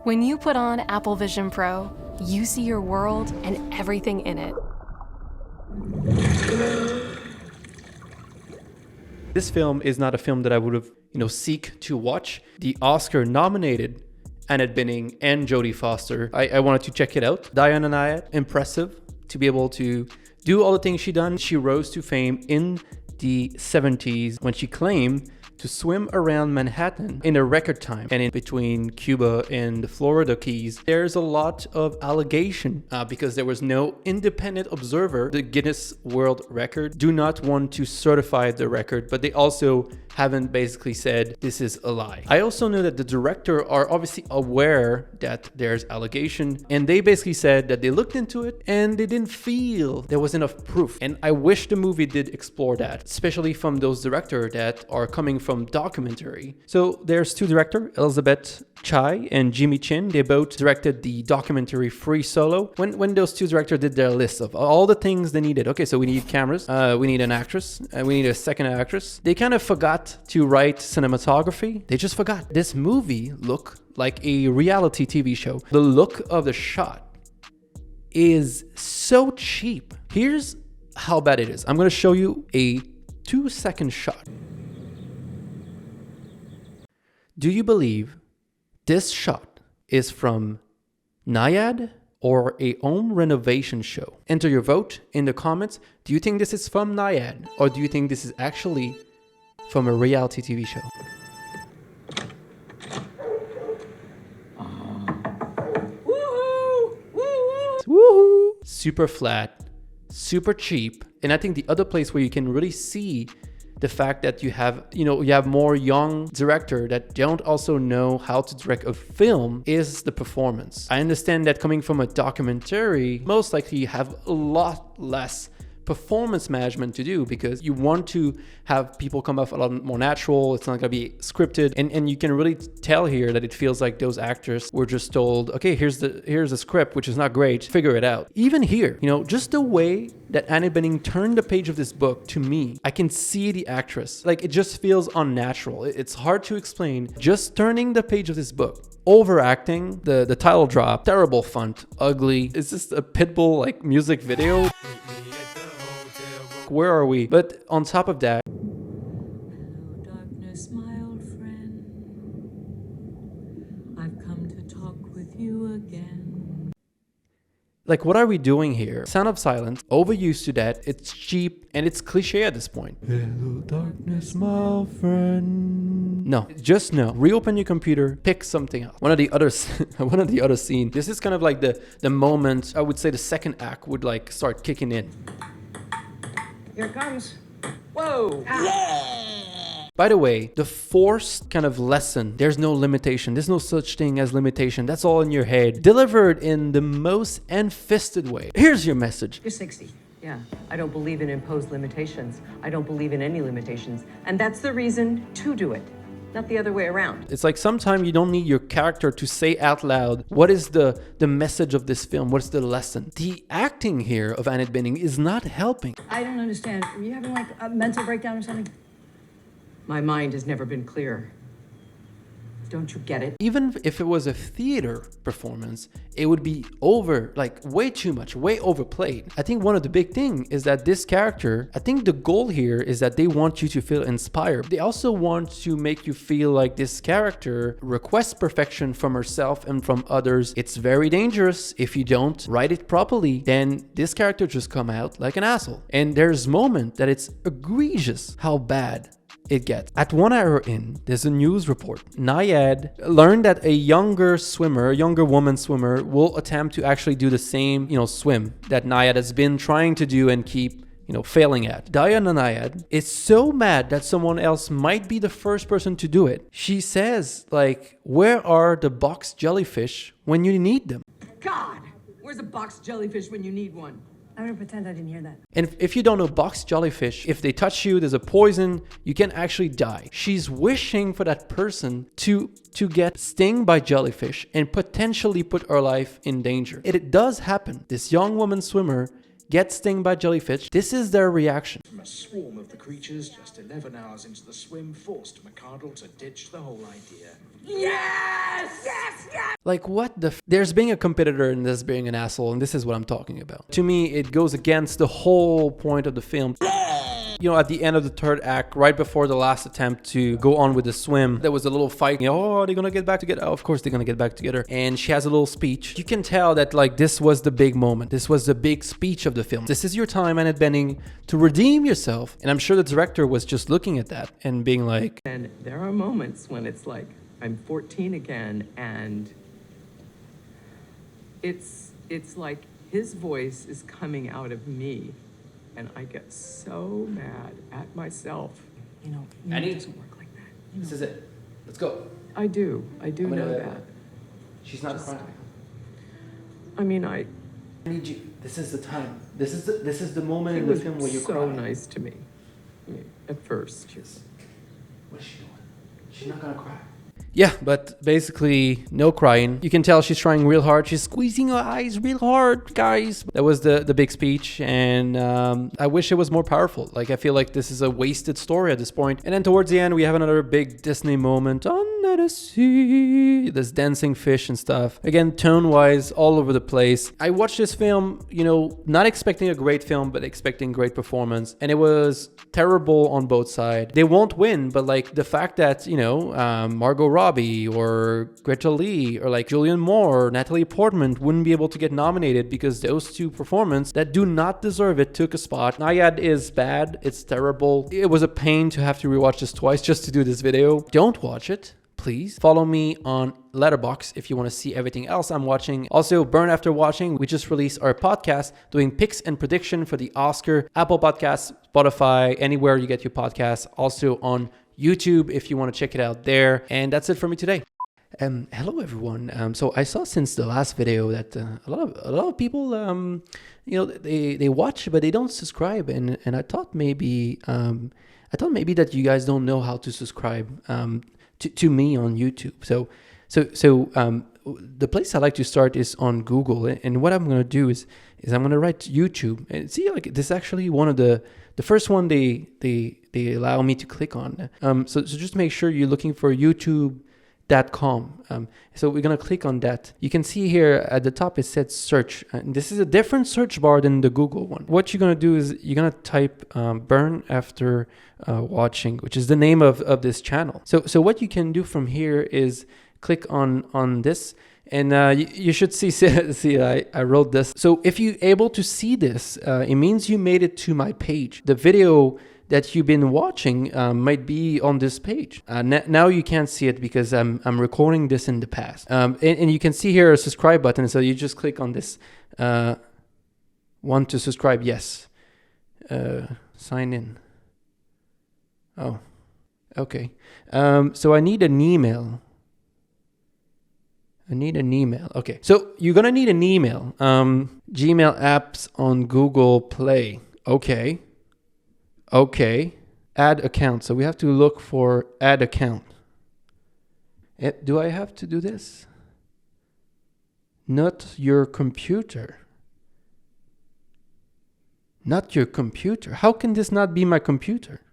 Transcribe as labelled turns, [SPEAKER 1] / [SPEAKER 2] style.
[SPEAKER 1] When you put on Apple Vision Pro, you see your world and everything in it.
[SPEAKER 2] This film is not a film that I would have, seek to watch. The Oscar-nominated Annette Bening and Jodie Foster, I wanted to check it out. Diana Nyad, impressive to be able to do all the things she done. She rose to fame in the 70s when she claimed to swim around Manhattan in a record time. And in between Cuba and the Florida Keys, there's a lot of allegation because there was no independent observer. The Guinness World Record do not want to certify the record, but they also haven't basically said this is a lie. I also know that the director are obviously aware that there's allegation, and they basically said that they looked into it and they didn't feel there was enough proof. And I wish the movie did explore that, especially from those directors that are coming from documentary. So there's two directors, Elizabeth Chai and Jimmy Chin. They both directed the documentary Free Solo. When those two directors did their list of all the things they needed, okay, so we need cameras, we need an actress, we need a second actress. They kind of forgot to write cinematography. They just forgot. This movie looked like a reality TV show. The look of the shot is so cheap. Here's how bad it is. I'm going to show you a 2-second shot. Do you believe this shot is from Nyad or a home renovation show? Enter your vote in the comments. Do you think this is from Nyad, or do you think this is actually from a reality TV show? Woohoo! Super flat, super cheap. And I think the other place where you can really see the fact that you have more young director that don't also know how to direct a film is the performance. I understand that coming from a documentary, most likely you have a lot less performance management to do because you want to have people come off a lot more natural. It's not going to be scripted, and you can really tell here that it feels like those actors were just told, okay, here's the script, which is not great, figure it out. Even here, just the way that Annette Bening turned the page of this book, to me, I can see the actress. Like, it just feels unnatural. It's hard to explain. Just turning the page of this book, overacting, the title drop, terrible font, ugly. Is this a Pitbull like music video? Where are we? But on top of that,
[SPEAKER 3] hello, darkness, my old friend. I've come to talk with you again.
[SPEAKER 2] like, what are we doing here? Sound of Silence, overused to that. It's cheap and it's cliche at this point. Hello, darkness, my friend. No, just no. Reopen your computer, pick something else. One of the other scenes. This is kind of like the moment, I would say the second act would like start kicking in.
[SPEAKER 4] Here it comes. Whoa!
[SPEAKER 2] Yeah! By the way, the forced kind of lesson, there's no limitation. There's no such thing as limitation. That's all in your head. Delivered in the most hand-fisted way. Here's your message.
[SPEAKER 4] You're 60. Yeah. I don't believe in imposed limitations. I don't believe in any limitations. And that's the reason to do it, not the other way around.
[SPEAKER 2] It's like sometimes you don't need your character to say out loud, what is the message of this film? What's the lesson? The acting here of Annette Bening is not helping.
[SPEAKER 5] I don't understand. Are you having like a mental breakdown or something?
[SPEAKER 4] My mind has never been clearer. Don't you get it?
[SPEAKER 2] Even if it was a theater performance, it would be over, like way too much, way overplayed. I think one of the big things is that this character, I think the goal here is that they want you to feel inspired. They also want to make you feel like this character requests perfection from herself and from others. It's very dangerous if you don't write it properly, then this character just come out like an asshole. And there's moment that it's egregious how bad it gets. At 1 hour in, there's a news report. Nyad learned that a younger woman swimmer will attempt to actually do the same, swim that Nyad has been trying to do and keep, failing at. Diana Nyad is so mad that someone else might be the first person to do it. She says, like, where are the box jellyfish when you need them?
[SPEAKER 4] God! Where's a box jellyfish when you need one?
[SPEAKER 5] I'm gonna pretend I didn't hear that.
[SPEAKER 2] And if you don't know, box jellyfish, if they touch you, there's a poison, you can actually die. She's wishing for that person to get stung by jellyfish and potentially put her life in danger. It does happen. This young woman swimmer get stung by jellyfish, this is their reaction.
[SPEAKER 6] From a swarm of the creatures, just 11 hours into the swim, forced McArdle to ditch the whole idea.
[SPEAKER 2] Like, what the there's being a competitor and there's being an asshole, and this is what I'm talking about. To me, it goes against the whole point of the film. You know, at the end of the third act, right before the last attempt to go on with the swim, there was a little fight. Oh, are they gonna get back together? Oh, of course they're gonna get back together. And she has a little speech. You can tell that, like, this was the big moment. This was the big speech of the film. This is your time, Annette Bening, to redeem yourself. And I'm sure the director was just looking at that and being like...
[SPEAKER 4] And there are moments when it's like, I'm 14 again, and it's like his voice is coming out of me. And I get so mad at myself.
[SPEAKER 5] You know,
[SPEAKER 2] Annie?
[SPEAKER 5] it doesn't work like that. You
[SPEAKER 2] This
[SPEAKER 5] know.
[SPEAKER 2] is it. Let's go.
[SPEAKER 4] I do
[SPEAKER 2] gonna-
[SPEAKER 4] know that.
[SPEAKER 2] She's not
[SPEAKER 4] Just-
[SPEAKER 2] crying.
[SPEAKER 4] I mean,
[SPEAKER 2] I need you. This is the time. This is the moment
[SPEAKER 4] he
[SPEAKER 2] in the
[SPEAKER 4] was
[SPEAKER 2] film where you
[SPEAKER 4] so
[SPEAKER 2] cry.
[SPEAKER 4] nice to me. I mean, at first.
[SPEAKER 2] What is she doing? She's not gonna cry. Yeah, but basically no crying. You can tell she's trying real hard. She's squeezing her eyes real hard, guys. That was the big speech, and I wish it was more powerful. Like, I feel like this is a wasted story at this point. And then towards the end, we have another big Disney moment under the sea. This dancing fish and stuff. Again, tone-wise, all over the place. I watched this film, you know, not expecting a great film, but expecting great performance. And it was terrible on both sides. They won't win, but like the fact that, you know, Margot Robbie or Greta Lee or like Julianne Moore or Natalie Portman wouldn't be able to get nominated because those two performances that do not deserve it took a spot. Nyad is bad. It's terrible. It was a pain to have to rewatch this twice just to do this video. Don't watch it. Please follow me on Letterboxd if you want to see everything else I'm watching. Also, Burn After Watching, we just released our podcast doing picks and prediction for the Oscar. Apple Podcasts, Spotify, anywhere you get your podcasts. Also on YouTube if you want to check it out there. And that's it for me today. Hello everyone. So I saw since the last video that a lot of people, you know, they watch but they don't subscribe, and I thought maybe that you guys don't know how to subscribe to me on YouTube. So the place I like to start is on Google, and what I'm gonna do is I'm gonna write YouTube, and see, like, this is actually one of the first one they allow me to click on. So just make sure you're looking for YouTube.com. So we're gonna click on that. You can see here at the top it said search, and this is a different search bar than the Google one. What you're gonna do is you're gonna type Burn After Watching, which is the name of this channel. So what you can do from here is click on this, and you should see I wrote this. So if you're able to see this, it means you made it to my page. The video that you've been watching might be on this page. Now you can't see it because I'm recording this in the past. And you can see here a subscribe button. So you just click on this. Want to subscribe? Yes. Sign in. Oh, okay. So I need an email. Okay. So you're gonna need an email. Gmail apps on Google Play. Okay. Add account. So we have to look for add account. Do I have to do this? Not your computer. Not your computer. How can this not be my computer?